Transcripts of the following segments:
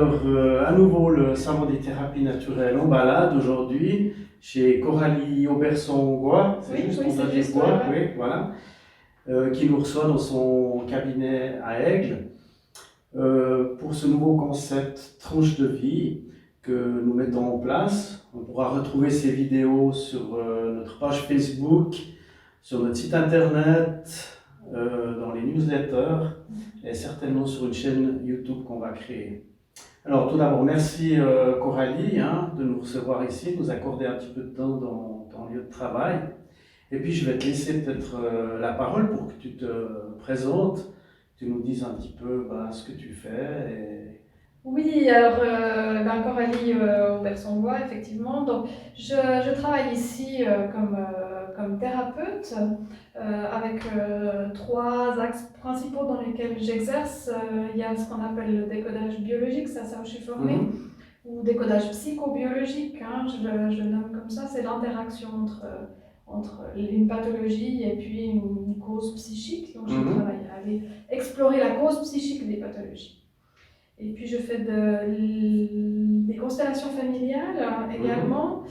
Alors, à nouveau, le salon des thérapies naturelles en balade aujourd'hui chez Coralie Auberson-Gois, c'est Oui, juste, oui, on doit c'est dire juste, Gois, ouais. oui, voilà, qui nous reçoit dans son cabinet à Aigle pour ce nouveau concept tranche de vie que nous mettons en place. On pourra retrouver ces vidéos sur notre page Facebook, sur notre site internet, dans les newsletters et certainement sur une chaîne YouTube qu'on va créer. Alors tout d'abord, merci Coralie de nous recevoir ici, de nous accorder un petit peu de temps dans ton lieu de travail. Et puis je vais te laisser peut-être la parole pour que tu te présentes, tu nous dises un petit peu ce que tu fais. Oui, alors Coralie Auberson-Gois, effectivement. Donc, je travaille ici comme thérapeute avec trois axes principaux dans lesquels j'exerce. Il y a ce qu'on appelle le décodage biologique, ça où je suis formée, ou décodage psychobiologique, je le nomme comme ça, c'est l'interaction entre une pathologie et puis une cause psychique. Donc, je travaille à aller explorer la cause psychique des pathologies. Et puis je fais des constellations familiales également.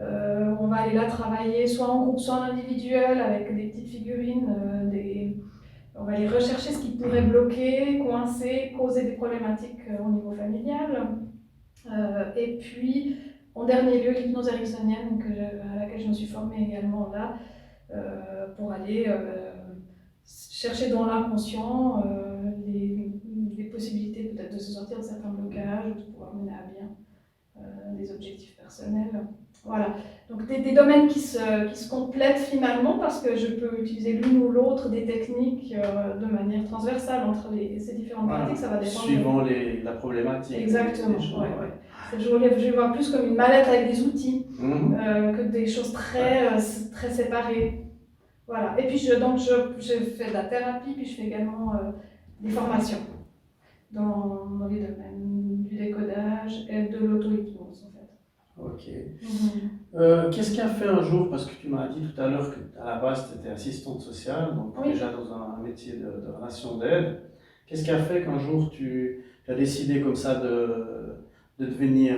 On va aller là travailler soit en groupe, soit en individuel avec des petites figurines. On va aller rechercher ce qui pourrait bloquer, coincer, causer des problématiques au niveau familial. Et puis, en dernier lieu, l'hypnose ericksonienne à laquelle je me suis formée également là, pour aller chercher dans l'inconscient des possibilités peut-être de se sortir de certains blocages ou de pouvoir mener à bien des objectifs personnels. Voilà, donc des domaines qui se complètent finalement parce que je peux utiliser l'une ou l'autre des techniques de manière transversale entre ces différentes pratiques, ça va dépendre. Suivant la problématique. Exactement, je vois plus comme une mallette avec des outils que des choses très séparées. Voilà. Et puis je fais de la thérapie, puis je fais également des formations dans les domaines du décodage et de l'auto-hypnose en fait. Ok. Qu'est-ce qui a fait un jour, parce que tu m'as dit tout à l'heure qu'à la base tu étais assistante sociale, donc déjà dans un métier de relation d'aide, qu'est-ce qui a fait qu'un jour tu as décidé comme ça de devenir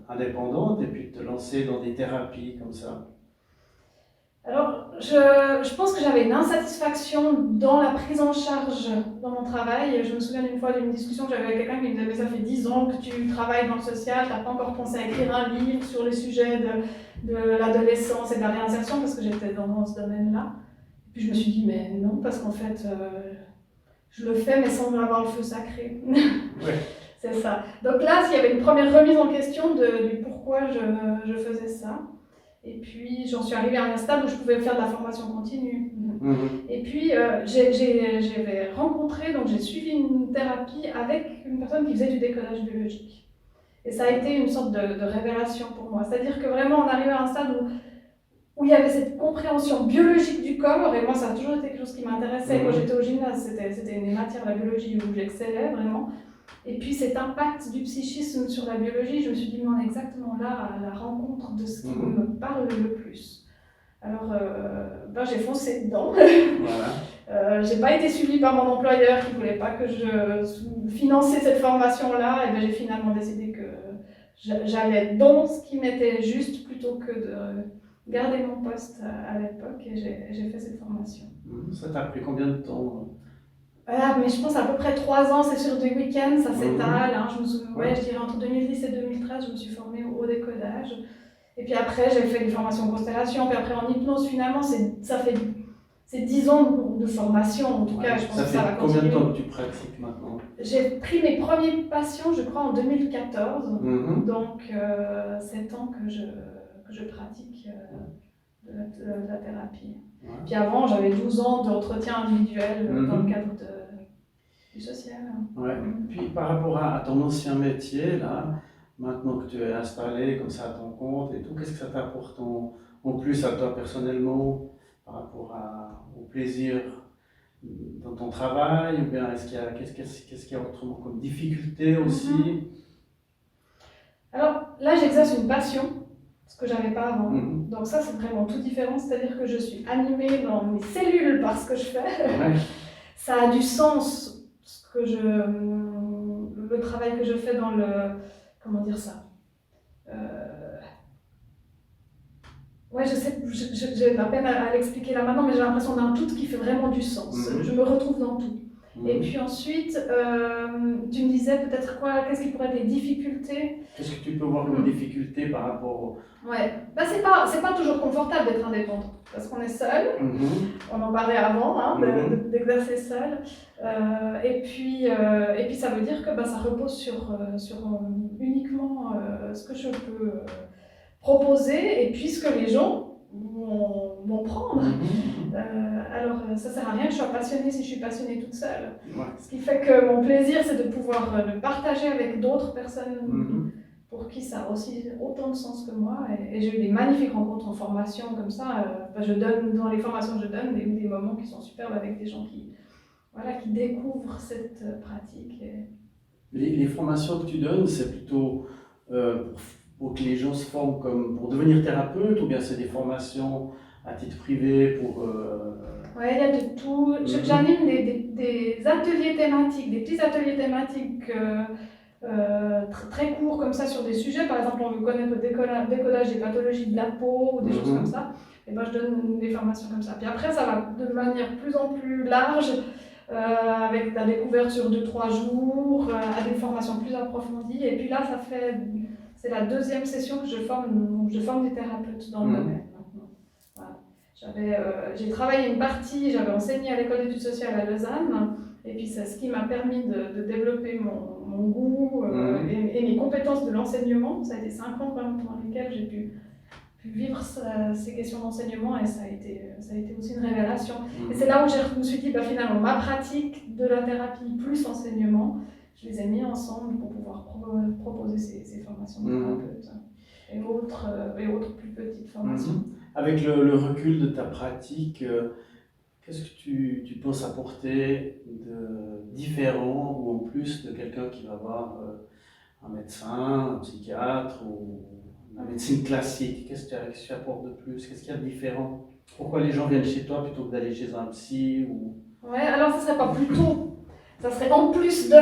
indépendante et puis de te lancer dans des thérapies comme ça? Alors, je pense que j'avais une insatisfaction dans la prise en charge dans mon travail. Je me souviens d'une fois d'une discussion que j'avais avec quelqu'un qui me disait « Mais ça fait 10 ans que tu travailles dans le social, tu n'as pas encore pensé à écrire un livre sur les sujets de l'adolescence et de la réinsertion » parce que j'étais dans ce domaine-là. Puis je me suis dit « Mais non, parce qu'en fait, je le fais mais sans avoir le feu sacré. » C'est ça. Donc là, il y avait une première remise en question du pourquoi je faisais ça. Et puis, j'en suis arrivée à un stade où je pouvais faire de la formation continue. Et puis, j'avais rencontré, donc j'ai suivi une thérapie avec une personne qui faisait du décodage biologique. Et ça a été une sorte de révélation pour moi. C'est-à-dire que vraiment, on arrivait à un stade où il y avait cette compréhension biologique du corps. Et moi, ça a toujours été quelque chose qui m'intéressait. Quand j'étais au gymnase, c'était une des matières de la biologie où j'excellais vraiment. Et puis cet impact du psychisme sur la biologie, je me suis dit, mais on est exactement là à la rencontre de ce qui me parle le plus. Alors, j'ai foncé dedans. J'ai pas été suivie par mon employeur qui voulait pas que je finançais cette formation-là. Et j'ai finalement décidé que j'allais dans ce qui m'était juste plutôt que de garder mon poste à l'époque. Et j'ai fait cette formation. Ça t'a pris combien de temps? Mais je pense à peu près 3 ans, c'est sur des week-ends, ça s'étale. Je dirais entre 2010 et 2013, je me suis formée au décodage. Et puis après, j'ai fait des formations en constellation, puis après en hypnose. Finalement, c'est 10 ans de formation, en tout cas. Je pense que ça va continuer. Ça fait combien de temps que tu pratiques maintenant? J'ai pris mes premiers patients, je crois, en 2014. Donc, 7 ans que je pratique de la thérapie. Puis avant, j'avais 12 ans d'entretien individuel dans le cadre du social. Puis par rapport à ton ancien métier, là, maintenant que tu es installé comme ça à ton compte et tout, qu'est-ce que ça t'apporte en plus à toi personnellement par rapport au plaisir dans ton travail, ou bien qu'est-ce qu'il y a autrement comme difficulté aussi? Alors là, j'exerce une passion, ce que j'avais pas avant. Donc ça, c'est vraiment tout différent, c'est-à-dire que je suis animée dans mes cellules par ce que je fais. Ça a du sens, le travail que je fais dans le... Comment dire ça Ouais, je sais, j'ai la peine à l'expliquer là maintenant, mais j'ai l'impression d'un tout qui fait vraiment du sens. Je me retrouve dans tout. Et puis ensuite, tu me disais peut-être quoi, qu'est-ce qui pourrait être les difficultés? Qu'est-ce que tu peux voir comme difficulté par rapport au... Ouais, bah, c'est pas toujours confortable d'être indépendant, parce qu'on est seul, on en parlait avant, hein, d'exercer seul, et puis ça veut dire que bah, ça repose sur uniquement ce que je peux proposer, et puis ce que les gens vont prendre. Alors ça sert à rien que je sois passionnée si je suis passionnée toute seule. Ouais. Ce qui fait que mon plaisir, c'est de pouvoir le partager avec d'autres personnes pour qui ça a aussi autant de sens que moi. Et j'ai eu des magnifiques rencontres en formation comme ça. Je donne, dans les formations que je donne, des moments qui sont superbes avec des gens qui découvrent cette pratique. Les formations que tu donnes, c'est plutôt pour que les gens se forment comme pour devenir thérapeute, ou bien c'est des formations à titre privé pour... Oui, il y a de tout. J'anime des ateliers thématiques, des petits ateliers thématiques très courts comme ça sur des sujets. Par exemple, on veut connaître le décodage des pathologies de la peau ou des choses comme ça. Et ben, je donne des formations comme ça. Puis après, ça va de manière de plus en plus large, avec la découverte sur 2-3 jours, à des formations plus approfondies. Et puis là, c'est la deuxième session que je forme des thérapeutes dans le domaine. J'ai travaillé une partie, j'avais enseigné à l'école d'études sociales à Lausanne, et puis c'est ce qui m'a permis de développer mon goût et mes compétences de l'enseignement. Ça a été 5 ans pendant lesquels j'ai pu vivre ces questions d'enseignement, et ça a été aussi une révélation. Et c'est là où je me suis dit, finalement, ma pratique de la thérapie plus enseignement, je les ai mis ensemble pour pouvoir proposer ces formations de thérapeute et autres plus petites formations. Avec le recul de ta pratique, qu'est-ce que tu penses apporter de différent ou en plus de quelqu'un qui va voir un médecin, un psychiatre ou la médecine classique? Qu'est-ce que tu apportes de plus? Qu'est-ce qu'il y a de différent? Pourquoi les gens viennent chez toi plutôt que d'aller chez un psy ou... Ouais, alors ça serait pas plutôt, ça serait en plus de,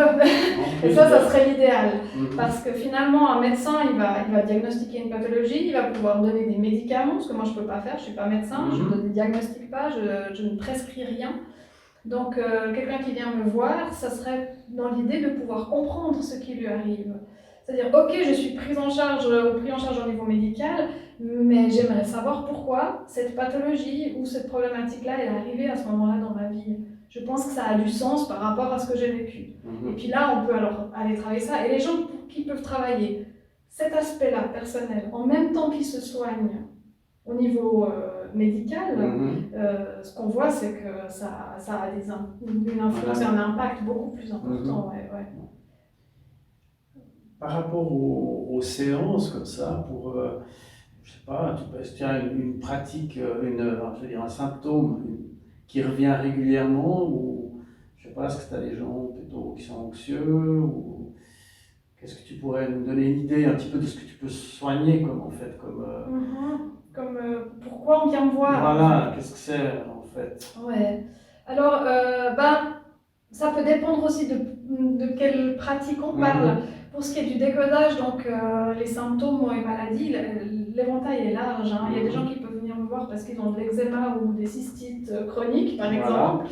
et ça serait l'idéal. Parce que finalement, un médecin, il va diagnostiquer une pathologie, il va pouvoir donner des médicaments, ce que moi je peux pas faire, je suis pas médecin, je ne diagnostique pas, je ne prescris rien. Donc quelqu'un qui vient me voir, ça serait dans l'idée de pouvoir comprendre ce qui lui arrive. C'est-à-dire, ok, je suis pris en charge au niveau médical, mais j'aimerais savoir pourquoi cette pathologie ou cette problématique-là est arrivée à ce moment-là dans ma vie. Je pense que ça a du sens par rapport à ce que j'ai vécu. Et puis là, on peut alors aller travailler ça. Et les gens qui peuvent travailler cet aspect-là, personnel, en même temps qu'ils se soignent au niveau médical, ce qu'on voit, c'est que ça a une influence et un impact beaucoup plus important. Ouais. Par rapport aux séances comme ça, pour, je sais pas, tu as une pratique, je veux dire, un symptôme qui revient régulièrement, ou je sais pas, est-ce que tu as des gens plutôt qui sont anxieux, ou qu'est-ce que tu pourrais nous donner une idée un petit peu de ce que tu peux soigner comme pourquoi on vient me voir? Voilà, qu'est-ce que c'est en fait? Ouais. Alors, ça peut dépendre aussi de quelle pratique on parle. Pour ce qui est du décodage, donc les symptômes et maladies, l'éventail est large. Il y a des gens qui peuvent venir me voir parce qu'ils ont de l'eczéma ou des cystites chroniques, par exemple.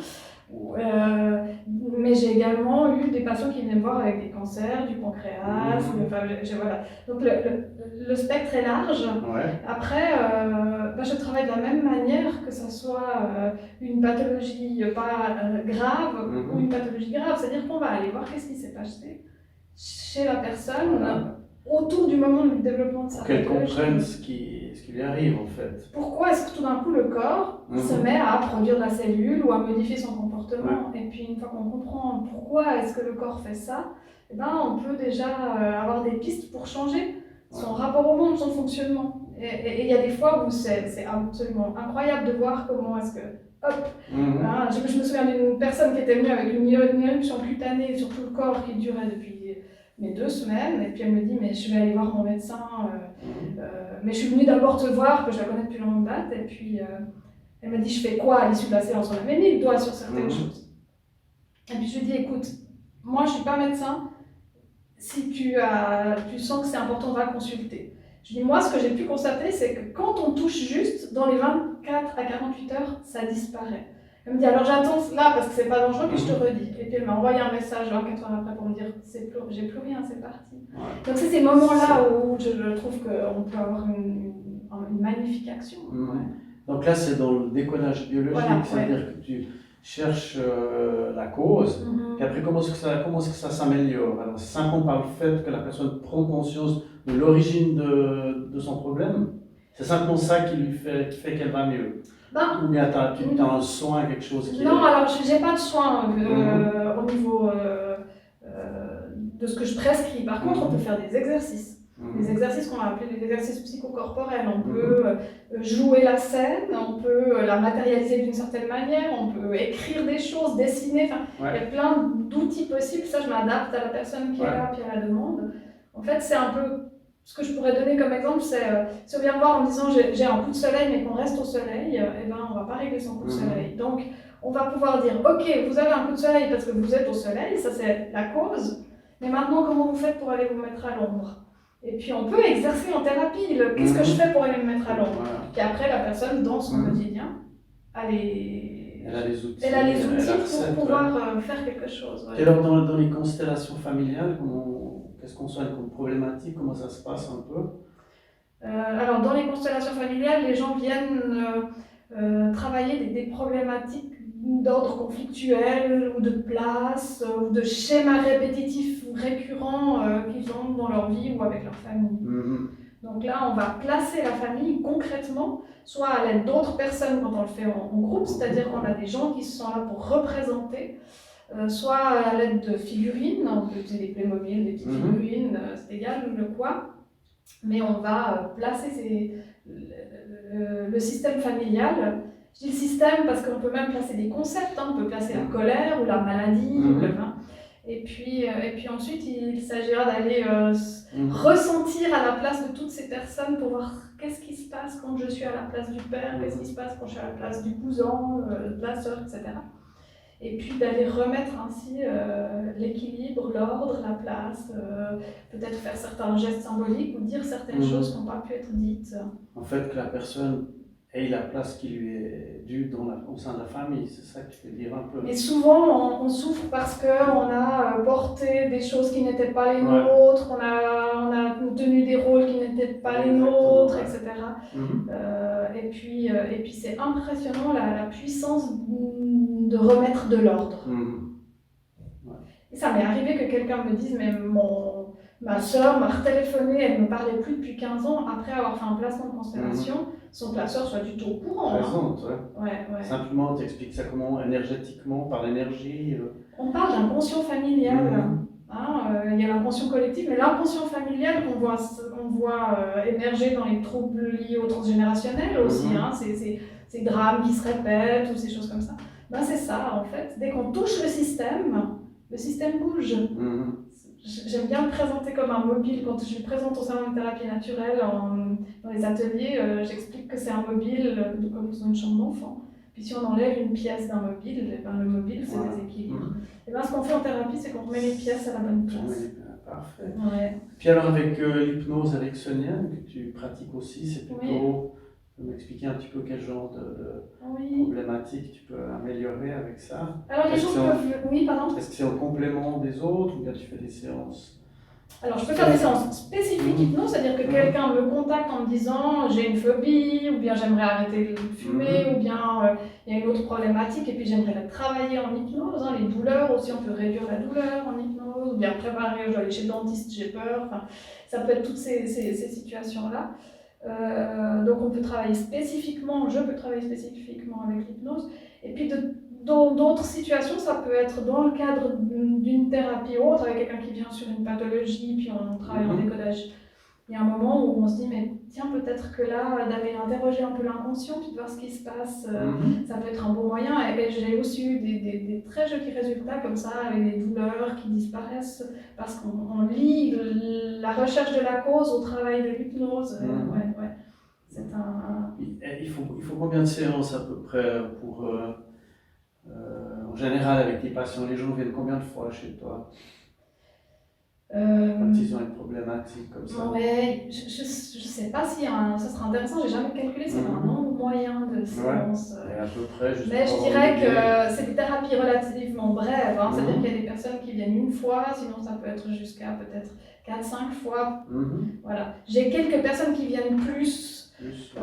Mais j'ai également eu des patients qui venaient me voir avec des cancers, du pancréas. Voilà. Donc le spectre est large. Après, je travaille de la même manière, que ce soit une pathologie pas grave ou une pathologie grave. C'est-à-dire qu'on va aller voir qu'est-ce qui s'est passé chez la personne autour du moment du développement de sa pathologie. Qu'elle comprenne ce qui lui arrive en fait. Pourquoi est-ce que tout d'un coup le corps se met à produire de la cellule ou à modifier son comportement? Et puis une fois qu'on comprend pourquoi est-ce que le corps fait ça, on peut déjà avoir des pistes pour changer son rapport au monde, son fonctionnement. Et il y a des fois où c'est absolument incroyable de voir comment est-ce que je me souviens d'une personne qui était venue avec une éruption cutanée sur tout le corps qui durait depuis 2 semaines, et puis elle me dit, mais je vais aller voir mon médecin, mais je suis venue d'abord te voir, que je la connais depuis longue date, et puis elle m'a dit, je fais quoi à l'issue de la séance? On avait mis le doigt sur certaines choses. Et puis je lui ai dit, écoute, moi je suis pas médecin, si tu sens que c'est important, va consulter. Je dis, moi, ce que j'ai pu constater, c'est que quand on touche juste, dans les 24 à 48 heures, ça disparaît. Elle me dit, alors j'attends là parce que c'est pas dangereux, puis je te redis. Et puis elle m'a envoyé un message 24 heures après pour me dire, j'ai plus rien, c'est parti. Ouais. Donc c'est ces moments-là où je trouve qu'on peut avoir une magnifique action. Mmh. Ouais. Donc là, c'est dans le décodage biologique, Voilà, c'est-à-dire que tu cherches la cause, et après comment est-ce que ça s'améliore? Alors c'est simplement par le fait que la personne prend conscience de l'origine de son problème? C'est simplement ça qui fait qu'elle va mieux? Ou bien tu as un soin, quelque chose qui Non, alors je n'ai pas de soin au niveau de ce que je prescris. Par contre, on peut faire des exercices. Des exercices qu'on va appeler des exercices psychocorporels. On peut jouer la scène, on peut la matérialiser d'une certaine manière, on peut écrire des choses, dessiner. Enfin, il y a plein d'outils possibles. Ça, je m'adapte à la personne qui est là, puis à la demande. En fait, c'est un peu ce que je pourrais donner comme exemple, c'est si on vient me voir en me disant j'ai un coup de soleil, mais qu'on reste au soleil, eh ben, on ne va pas régler son coup de soleil. Donc, on va pouvoir dire ok, vous avez un coup de soleil parce que vous êtes au soleil, ça c'est la cause. Mais maintenant, comment vous faites pour aller vous mettre à l'ombre? Et puis on peut exercer en thérapie, qu'est-ce que je fais pour aller me mettre à l'ombre? Puis après, la personne, dans son quotidien, elle a les outils pour pouvoir faire quelque chose. Et alors, dans les constellations familiales, qu'est-ce qu'on soigne comme problématique? Comment ça se passe un peu? Alors, dans les constellations familiales, les gens viennent travailler des problématiques d'ordre conflictuel ou de place ou de schémas répétitifs ou récurrents qu'ils ont dans leur vie ou avec leur famille. Donc là, on va placer la famille concrètement, soit à l'aide d'autres personnes quand on le fait en groupe, c'est-à-dire qu'on a des gens qui sont là pour représenter, soit à l'aide de figurines, on peut utiliser des Playmobil, des petites figurines, c'est égal le quoi, mais on va placer le système familial. Je dis le système parce qu'on peut même placer des concepts, on peut placer la colère ou la maladie, et puis ensuite il s'agira d'aller ressentir à la place de toutes ces personnes pour voir qu'est-ce qui se passe quand je suis à la place du père, qu'est-ce qui se passe quand je suis à la place du cousin, de la sœur, etc. Et puis d'aller remettre ainsi l'équilibre, l'ordre, la place, peut-être faire certains gestes symboliques ou dire certaines choses qui n'ont pas pu être dites. En fait, que la personne ait la place qui lui est due au sein de la famille, c'est ça que tu veux dire un peu. Mais souvent, on souffre parce qu'on a porté des choses qui n'étaient pas les nôtres, on a tenu des rôles qui n'étaient pas les nôtres, etc. Et puis c'est impressionnant la puissance de remettre de l'ordre. Et ça m'est arrivé que quelqu'un me dise, mais ma sœur m'a retéléphoné, elle ne me parlait plus depuis 15 ans, après avoir fait un placement de constellation, sans que la sœur soit du tout au courant. Présente, Simplement, tu expliques ça comment, énergétiquement, par l'énergie On parle d'inconscient familial. Il y a l'inconscient collectif, mais l'inconscient familial qu'on voit émerger dans les troubles liés au transgénérationnel aussi, ces drames qui se répètent ou ces choses comme ça. Ben c'est ça en fait, dès qu'on touche le système bouge. J'aime bien le présenter comme un mobile. Quand je le présente au salon de thérapie naturelle dans les ateliers, j'explique que c'est un mobile comme dans une chambre d'enfant. Puis si on enlève une pièce d'un mobile, le mobile se déséquilibre. Et bien ce qu'on fait en thérapie, c'est qu'on remet les pièces à la bonne place. Parfait. Puis alors avec l'hypnose ericksonienne que tu pratiques aussi, c'est plutôt... Tu peux m'expliquer un petit peu quel genre de problématique tu peux améliorer avec ça? Alors les gens peuvent... Oui, pardon? Est-ce que c'est au complément des autres ou bien tu fais des séances? Alors je peux faire des séances spécifiques hypnose, c'est-à-dire que quelqu'un me contacte en me disant j'ai une phobie, ou bien j'aimerais arrêter de fumer, ou bien il y a une autre problématique et puis j'aimerais la travailler en hypnose. Les douleurs aussi, on peut réduire la douleur en hypnose, ou bien préparer, je dois aller chez le dentiste, j'ai peur. Enfin, ça peut être toutes ces situations-là. Donc on peut travailler spécifiquement, je peux travailler spécifiquement avec l'hypnose. Et puis dans d'autres situations, ça peut être dans le cadre d'une thérapie ou autre, avec quelqu'un qui vient sur une pathologie, puis on travaille en décodage. Il y a un moment où on se dit, mais tiens, peut-être que là, d'aller interroger un peu l'inconscient, puis de voir ce qui se passe, ça peut être un bon moyen. Et j'ai aussi eu des très jolis résultats comme ça, avec des douleurs qui disparaissent, parce qu'on lie la recherche de la cause au travail de l'hypnose. C'est Il faut combien de séances à peu près pour... en général, avec les patients, les gens viennent combien de fois chez toi? Quand ils ont une problématique comme ça. Ouais, je sais pas si ça sera intéressant, j'ai jamais calculé s'il y avait un nombre moyen de séances. Et à peu près, juste Mais je pour dirais avoir une idée. que c'est des thérapies relativement brèves, hein. C'est-à-dire Mhm. qu'il y a des personnes qui viennent une fois, sinon ça peut être jusqu'à peut-être 4-5 fois. Mhm. Voilà. J'ai quelques personnes qui viennent plus. Plus, ouais.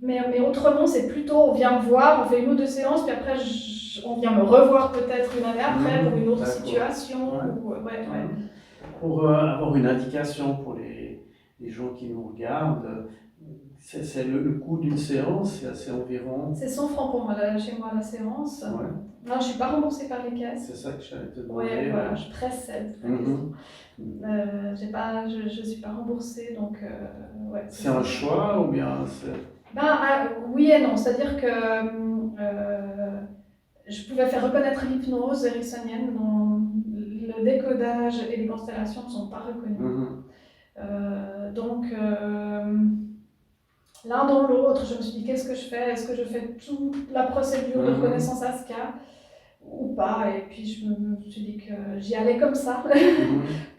Mais autrement, c'est plutôt on vient me voir, on fait une ou deux séances, puis après on vient me revoir peut-être une année après pour une autre D'accord. situation. Ouais. Ouais. Pour avoir une indication pour les gens qui nous regardent, c'est le coût d'une séance, c'est environ. C'est 100 francs pour moi, chez moi, la séance. Ouais. Non, je ne suis pas remboursée par les caisses. C'est ça que j'allais te demander. Ouais, voilà, je précède la question. Je ne suis pas remboursée, donc ouais. C'est un choix ou bien c'est... Oui et non, c'est-à-dire que je pouvais faire reconnaître l'hypnose ericksonienne dont le décodage et les constellations ne sont pas reconnus. Donc, l'un dans l'autre, je me suis dit qu'est-ce que je fais? Est-ce que je fais toute la procédure de reconnaissance ASCA ou pas? Et puis je me suis dit que j'y allais comme ça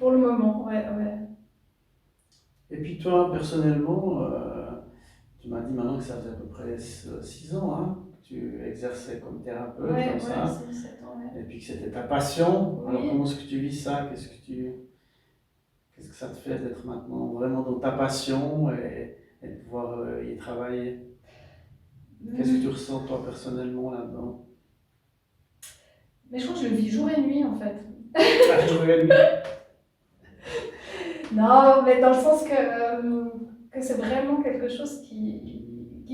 pour le moment. Ouais. Et puis toi, personnellement, tu m'as dit maintenant que ça faisait à peu près 6 ans hein, que tu exerçais comme thérapeute, comme ça. 7 ans, ouais. Et puis que c'était ta passion. Oui. Alors comment est-ce que tu vis ça? Qu'est-ce que ça te fait d'être maintenant vraiment dans ta passion et de pouvoir y travailler? Qu'est-ce que tu ressens toi personnellement là-dedans? Mais je crois que je le vis jour et nuit en fait. Jour et nuit. Non, mais dans le sens que c'est vraiment quelque chose qui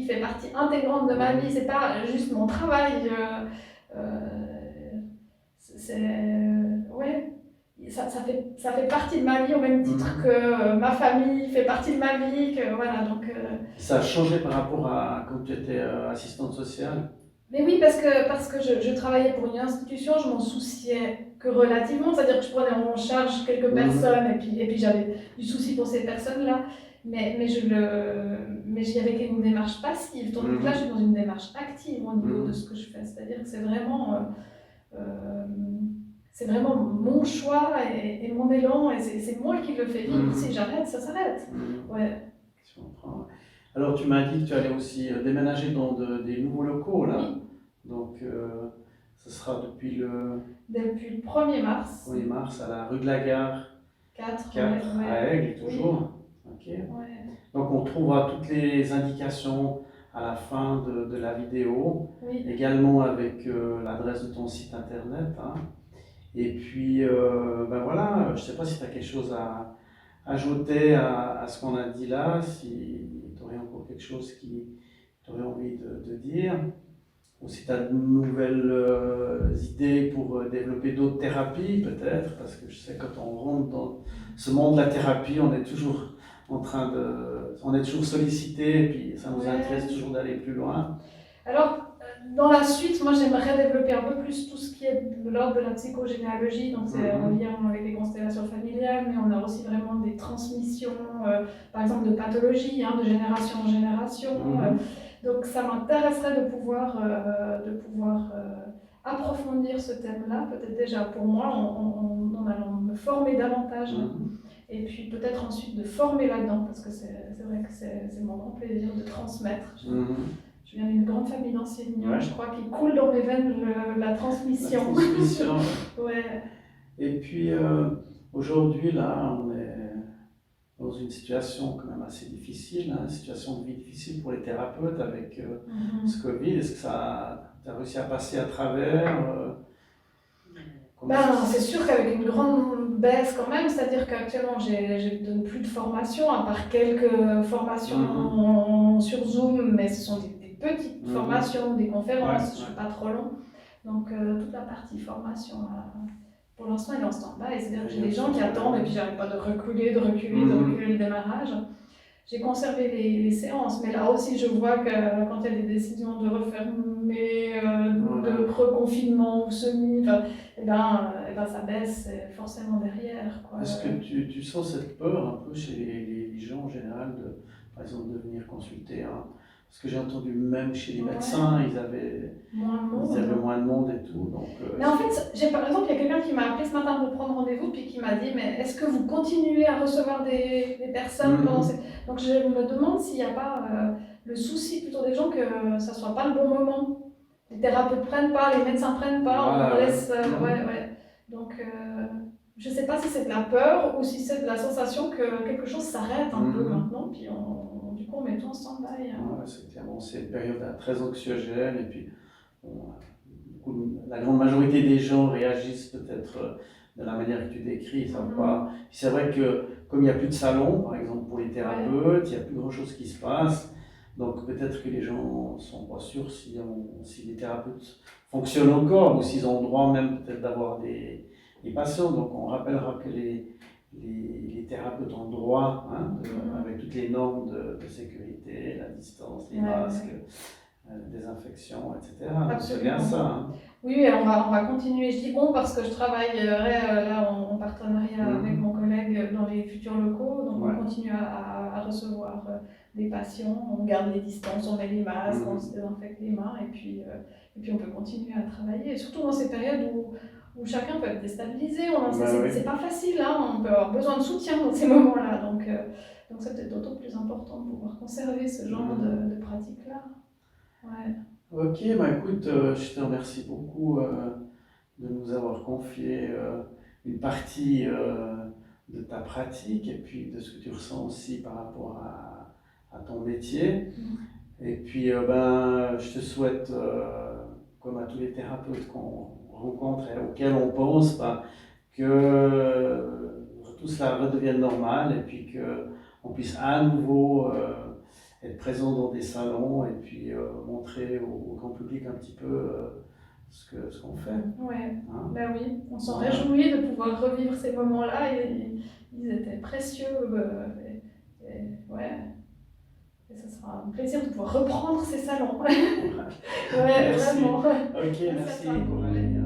fait partie intégrante de ma vie. C'est pas juste mon travail. Ouais. Ça fait partie de ma vie au même titre que ma famille fait partie de ma vie. Voilà, donc, Ça a changé par rapport à quand tu étais assistante sociale? Mais oui, parce que je travaillais pour une institution, je m'en souciais que relativement, c'est-à-dire que je prenais en charge quelques personnes et puis j'avais du souci pour ces personnes-là, mais j'y avais qu'une démarche passive, tandis que là je suis dans une démarche active au niveau de ce que je fais, c'est-à-dire que c'est vraiment mon choix et mon élan, et c'est moi qui le fais vivre. Si j'arrête, ça s'arrête. Ouais. Je comprends. Alors tu m'as dit que tu allais aussi déménager dans des nouveaux locaux là. Oui. Donc ce sera depuis le 1er mars. 1er mars à la rue de la Gare 4 à Aigle toujours. Ok. Ouais. Donc on trouvera toutes les indications à la fin de la vidéo, également avec l'adresse de ton site internet. Hein. Et puis voilà, je ne sais pas si tu as quelque chose à ajouter à ce qu'on a dit là, si tu aurais encore quelque chose qui tu aurais envie de dire, ou si tu as de nouvelles idées pour développer d'autres thérapies peut-être, parce que je sais que quand on rentre dans ce monde de la thérapie, on est toujours on est toujours sollicité et puis ça nous intéresse toujours d'aller plus loin. Alors, dans la suite, moi j'aimerais développer un peu plus tout ce qui est de l'ordre de la psychogénéalogie, donc c'est en lien avec les constellations familiales, mais on a aussi vraiment des transmissions, par exemple de pathologies, de génération en génération. Donc ça m'intéresserait de pouvoir approfondir ce thème-là, peut-être déjà pour moi en allant me former davantage. Et puis peut-être ensuite de former là-dedans, parce que c'est vrai que c'est mon grand plaisir de transmettre. Je viens d'une grande famille d'enseignants, je crois qu'il coule dans mes veines la transmission. La transmission. Ouais. Et puis aujourd'hui, là, on est dans une situation quand même assez difficile, une situation de vie difficile pour les thérapeutes avec ce Covid. Est-ce que ça a réussi à passer à travers c'est sûr qu'avec une grande baisse quand même, c'est-à-dire qu'actuellement je donne plus de formation, à part quelques formations sur Zoom, mais ce sont des petites formations, des conférences, je ne suis pas trop long. Donc toute la partie formation, pour l'instant elle est en stand-by, c'est-à-dire que j'ai des gens qui attendent et puis j'arrête pas de reculer le démarrage. J'ai conservé les séances, mais là aussi je vois que quand il y a des décisions de refermer, de reconfinement ou semi, ça baisse forcément derrière. Est-ce que tu sens cette peur un peu chez les gens en général, par exemple de venir consulter Parce que j'ai entendu même chez les Ouais. médecins, ils avaient moins de monde et tout. Donc, Mais en fait, par exemple, il y a quelqu'un qui m'a appelé ce matin pour prendre rendez-vous, puis qui m'a dit, mais est-ce que vous continuez à recevoir des personnes pendant ces... Donc je me demande s'il n'y a pas le souci plutôt des gens que ça ne soit pas le bon moment. Les thérapeutes ne prennent pas, les médecins ne prennent pas, Voilà, on laisse... ouais. ouais. Donc je ne sais pas si c'est de la peur ou si c'est de la sensation que quelque chose s'arrête un peu maintenant, puis du coup on met tout en stand-by. Ouais, c'est une période très anxiogène, et puis bon, la grande majorité des gens réagissent peut-être de la manière que tu décris. Ils savent pas. C'est vrai que comme il n'y a plus de salon, par exemple pour les thérapeutes, il n'y a plus grand-chose qui se passe. Donc peut-être que les gens ne sont pas sûrs si les thérapeutes fonctionnent encore, ou s'ils ont le droit même peut-être d'avoir des patients. Donc on rappellera que les thérapeutes ont le droit, avec toutes les normes de sécurité, la distance, les masques, désinfection, etc. C'est bien ça. Oui, on va continuer. Je dis bon parce que je travaillerai là en partenariat avec mon collègue dans les futurs locaux. Donc on continue à recevoir des patients, on garde les distances, on met les masques, on se désinfecte les mains, et puis on peut continuer à travailler. Et surtout dans ces périodes où chacun peut être déstabilisé, c'est pas facile, hein, on peut avoir besoin de soutien dans ces moments-là. Donc c'est peut-être d'autant plus important de pouvoir conserver ce genre de pratique-là. Ouais. Ok, écoute, je te remercie beaucoup de nous avoir confié une partie de ta pratique, et puis de ce que tu ressens aussi par rapport à ton métier. Et puis je te souhaite, comme à tous les thérapeutes qu'on rencontre et auxquels on pense, que tout cela redevienne normal, et puis qu'on puisse à nouveau être présent dans des salons, et puis montrer au grand public un petit peu ce qu'on fait. Ouais, oui, on s'en réjouit de pouvoir revivre ces moments-là, ils étaient précieux. Et ce sera un plaisir de pouvoir reprendre ces salons. Merci. Vraiment. Ok, merci Coralie.